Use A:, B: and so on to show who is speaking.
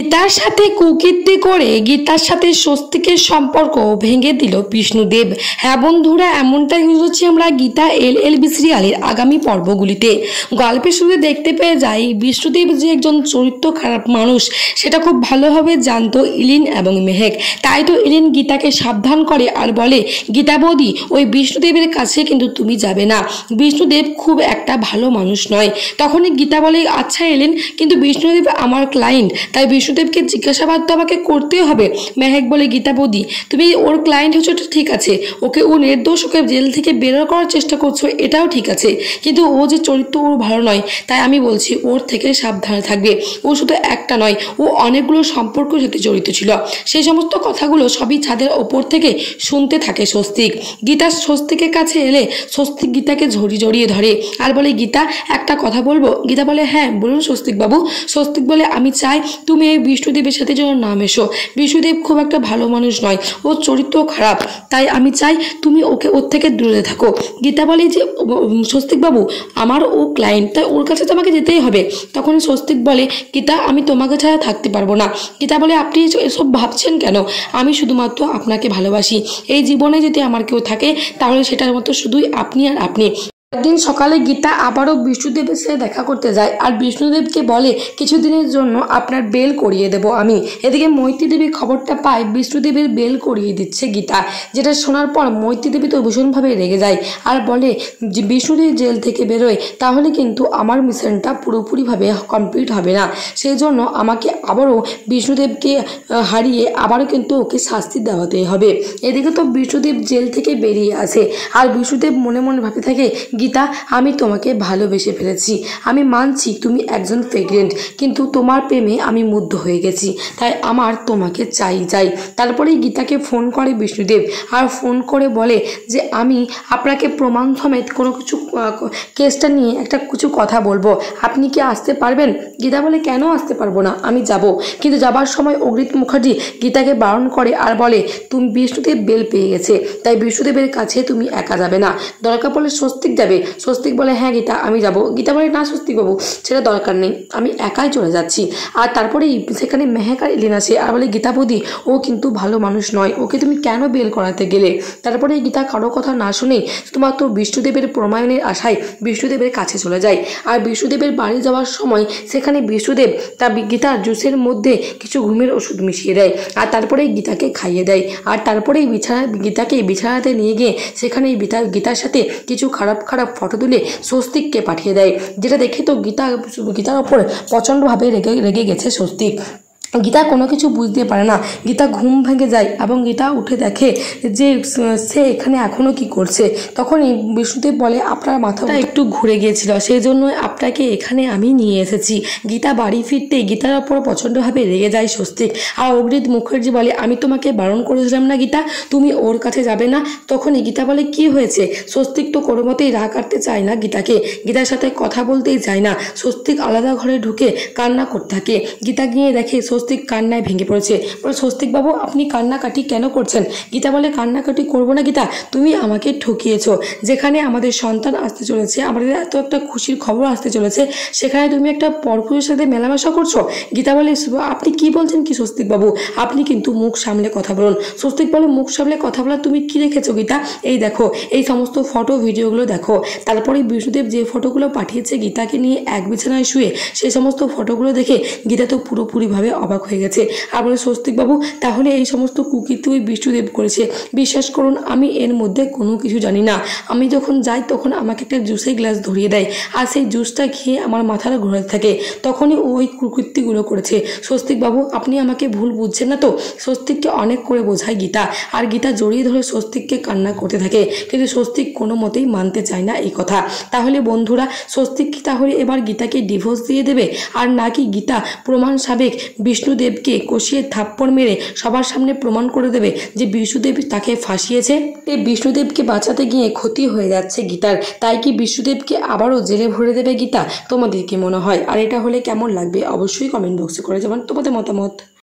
A: গীতার সাথে কুকীর্তি করে গীতার সাথে স্বস্তিকের সম্পর্ক ভেঙে দিল বিষ্ণুদেব। হ্যাঁ বন্ধুরা, এমনটাই হচ্ছে আমরা গীতা এলএলবি সিরিয়ালের আগামী পর্বগুলিতে। গল্পের শুরুতে দেখতে পেয়ে যাই বিষ্ণুদেব যে একজন চরিত্র খারাপ মানুষ সেটা খুব ভালোভাবে জানতো ইলিন এবং মেহেক। তাই তো ইলিন গীতাকে সাবধান করে আর বলে, গীতা বৌদি ওই বিষ্ণুদেবের কাছে কিন্তু তুমি যাবে না, বিষ্ণুদেব খুব একটা ভালো মানুষ নয়। তখনই গীতা বলে, আচ্ছা ইলিন, কিন্তু বিষ্ণুদেব আমার ক্লায়েন্ট, তাই বিষ্ণুদেবকে জিজ্ঞাসাবাদ তো আমাকে করতে হবে। মেহেক বলে, গীতা বৌদি তুমি ওর ক্লায়েন্ট হচ্ছে ঠিক আছে, ওকে ও নির্দোষ, ওকে জেল থেকে বের করার চেষ্টা করছো, এটাও ঠিক আছে, কিন্তু ও যে চরিত্র ওর ভালো নয়, তাই আমি বলছি ওর থেকে সাবধানে থাকবে। ও শুধু একটা নয়, ও অনেকগুলো সম্পর্কের সাথে জড়িত ছিল। সেই সমস্ত কথাগুলো সবই ছাদের ওপর থেকে শুনতে থাকে স্বস্তিক। গীতা স্বস্তিকের কাছে এলে স্বস্তিক গীতাকে জড়িয়ে ধরে আর বলে, গীতা একটা কথা বলবো? গীতা বলে, হ্যাঁ বলুন স্বস্তিক বাবু। স্বস্তিক বলে, আমি চাই তুমি এই বিষ্ণুদেবের সাথে যেন না মেশো। বিষ্ণুদেব খুব একটা ভালো মানুষ নয়, ওর চরিত্র খারাপ, তাই আমি চাই তুমি ওর থেকে দূরে থাকো। গীতা বলে যে, স্বস্তিক বাবু আমার ও ক্লায়েন্ট, তাই ওর কাছে তো আমাকে যেতেই হবে। তখন স্বস্তিক বলে, গীতা আমি তোমাকে ছাড়া থাকতে পারবো না। গীতা বলে, আপনি এসব ভাবছেন কেন? আমি শুধুমাত্র আপনাকে ভালোবাসি। এই জীবনে যদি আমার কেউ থাকে তাহলে সেটার মতো শুধুই আপনি আর আপনি। একদিন সকালে গীতা আবারও বিষ্ণুদেবের সাথে দেখা করতে যায় আর বিষ্ণুদেবকে বলে, কিছুদিনের জন্য আপনার বেল করিয়ে দেব আমি। এদিকে মৈত্রী দেবী খবরটা পায় বিষ্ণুদেবের বেল করিয়ে দিচ্ছে গীতা, যেটা শোনার পর মৈত্রী দেবী তো ভীষণভাবে রেগে যায় আর বলে, যে বিষ্ণুদেব জেল থেকে বেরোয় তাহলে কিন্তু আমার মিশনটা পুরোপুরিভাবে কমপ্লিট হবে না। সেই জন্য আমাকে আবারও বিষ্ণুদেবকে হারিয়ে আবারও কিন্তু ওকে শাস্তি দেওয়াতেই হবে। এদিকে তো বিষ্ণুদেব জেল থেকে বেরিয়ে আসে আর বিষ্ণুদেব মনে মনে ভাবতে থাকে, গীতা আমি তোমাকে ভালোবেসে ফেলেছি, আমি মানছি তুমি একজন প্রেগনেন্ট, কিন্তু তোমার প্রেমে আমি মুগ্ধ হয়ে গেছি, তাই আমার তোমাকে চাই। তারপরেই গীতাকে ফোন করে বিষ্ণুদেব আর ফোন করে বলে যে, আমি আপনাকে প্রমাণ সমেত কোনো কিছু কেসটা নিয়ে একটা কিছু কথা বলবো, আপনি কি আসতে পারবেন? গীতা বলে, কেন আসতে পারবো না, আমি যাব। কিন্তু যাবার সময় অগ্রিত মুখার্জি গীতাকে বারণ করে আর বলে, তুমি বিষ্ণুদেব বেল পেয়ে গেছে, তাই বিষ্ণুদেবের কাছে তুমি একা যাবে না, দরকার পড়লে স্বস্তিক যাবে। স্বস্তিক বলে, হ্যাঁ গীতা আমি যাব। গীতা বলে, না স্বস্তিক বাবু সেটা দরকার নেই, আমি একাই চলে যাচ্ছি। আর তারপরেই সেখানে মেহেক আর ইলিন আসে আর বলে, গীতা বৌদি ও কিন্তু ভালো মানুষ নয়, ওকে তুমি কেন বেল করাতে গেলে? তারপরে গীতা কারো কথা না শুনেই শুধুমাত্র বিষ্ণুদেবের প্রমাণের আশায় বিষ্ণুদেবের কাছে চলে যায়। আর বিষ্ণুদেবের বাড়ি যাওয়ার সময় সেখানে বিষ্ণুদেব তার গীতার জুসের মধ্যে কিছু ঘুমের ওষুধ মিশিয়ে দেয় আর তারপরেই গীতাকে খাইয়ে দেয়। আর তারপরেই গীতাকে বিছানাতে নিয়ে গিয়ে সেখানে গীতার সাথে কিছু খারাপ ফটো তুলে স্বস্তিককে পাঠিয়ে দেয়, যেটা দেখে তো গীতার ওপর প্রচণ্ডভাবে রেগে গেছে স্বস্তিক। গীতা কোনো কিছু বুঝতে পারে না, গীতা ঘুম ভেঙে যায় এবং গীতা উঠে দেখে যে সে এখানে এখনও কি করছে। তখনই বিষ্ণুদেব বলে, আপনার মাথাটা একটু ঘুরে গিয়েছিল, সেই জন্য আপনাকে এখানে আমি নিয়ে এসেছি। গীতা বাড়ি ফিরতে গীতার ওপর প্রচণ্ডভাবে রেগে যায় স্বস্তিক। আর অগ্রিত মুখার্জি বলে, আমি তোমাকে বারণ করেছিলাম না গীতা, তুমি ওর কাছে যাবে না। তখনই গীতা বলে, কি হয়েছে? স্বস্তিক তো কোনো মতেই রাগ কাটতে চায় না গীতাকে, গীতার সাথে কথা বলতেই চায় না। স্বস্তিক আলাদা ঘরে ঢুকে কান্না করতে থাকে। গীতা গিয়ে দেখে স্বস্তিক কান্নায় ভেঙে পড়েছে। বলে, স্বস্তিক বাবু আপনি কান্নাকাটি কেন করছেন? গীতা বলে, কান্নাকাটি করবো না গীতা, তুমি আমাকে ঠকিয়েছো। যেখানে আমাদের সন্তান আসতে চলেছে, আমাদের এত একটা খুশির খবর আসতে চলেছে, সেখানে তুমি একটা পরপুরুষের সাথে মেলামেশা করছো। গীতা বলে, আপনি কি বলছেন কি স্বস্তিক বাবু, আপনি কিন্তু মুখ সামলে কথা বলুন। স্বস্তিক বলে, মুখ সামলে কথা বলা তুমি কি রেখেছো গীতা? এই দেখো, এই সমস্ত ফটো ভিডিওগুলো দেখো। তারপরে বিষ্ণুদেব যে ফটোগুলো পাঠিয়েছে গীতাকে নিয়ে এক বিছানায় শুয়ে, সেই সমস্ত ফটোগুলো দেখে গীতা তো পুরোপুরিভাবে অবাক হয়ে গেছে। আর বলে, স্বস্তিক বাবু তাহলে এই সমস্ত কুকীর্তি ওই বিষ্ণুদেব করেছে? বিশ্বাস করুন আমি এর মধ্যে কোনো কিছু জানি না। আমি যখন যাই তখন আমাকে একটা জুসের গ্লাস ধরিয়ে দেয় আর সেই জুসটা খেয়ে আমার মাথাটা ঘোরাতে থাকে, তখনই ওই কুকীর্তিগুলো করেছে। স্বস্তিক বাবু আপনি আমাকে ভুল বুঝছেন না তো? স্বস্তিককে অনেক করে বোঝায় গীতা আর গীতা জড়িয়ে ধরে স্বস্তিককে কান্না করতে থাকে, কিন্তু স্বস্তিক কোনো মতেই মানতে চায় না এই কথা। তাহলে বন্ধুরা, স্বস্তিক কি তাহলে এবার গীতাকে ডিভোর্স দিয়ে দেবে, আর নাকি গীতা প্রমাণ সাবেক বিষ্ণুদেবকে কষিয়ে থাপ্পড় মেরে সবার সামনে প্রমাণ করে দেবে যে বিষ্ণুদেব তাকে ফাঁসিয়েছে? এই বিষ্ণুদেবকে বাঁচাতে গিয়ে ক্ষতি হয়ে যাচ্ছে গীতার, তাই কি বিষ্ণুদেবকে আবারও জেলে ভরে দেবে গীতা? তোমাদের কি মনে হয়? আর এটা হলে কেমন লাগবে অবশ্যই কমেন্ট বক্সে করে যাবেন তোমাদের মতামত।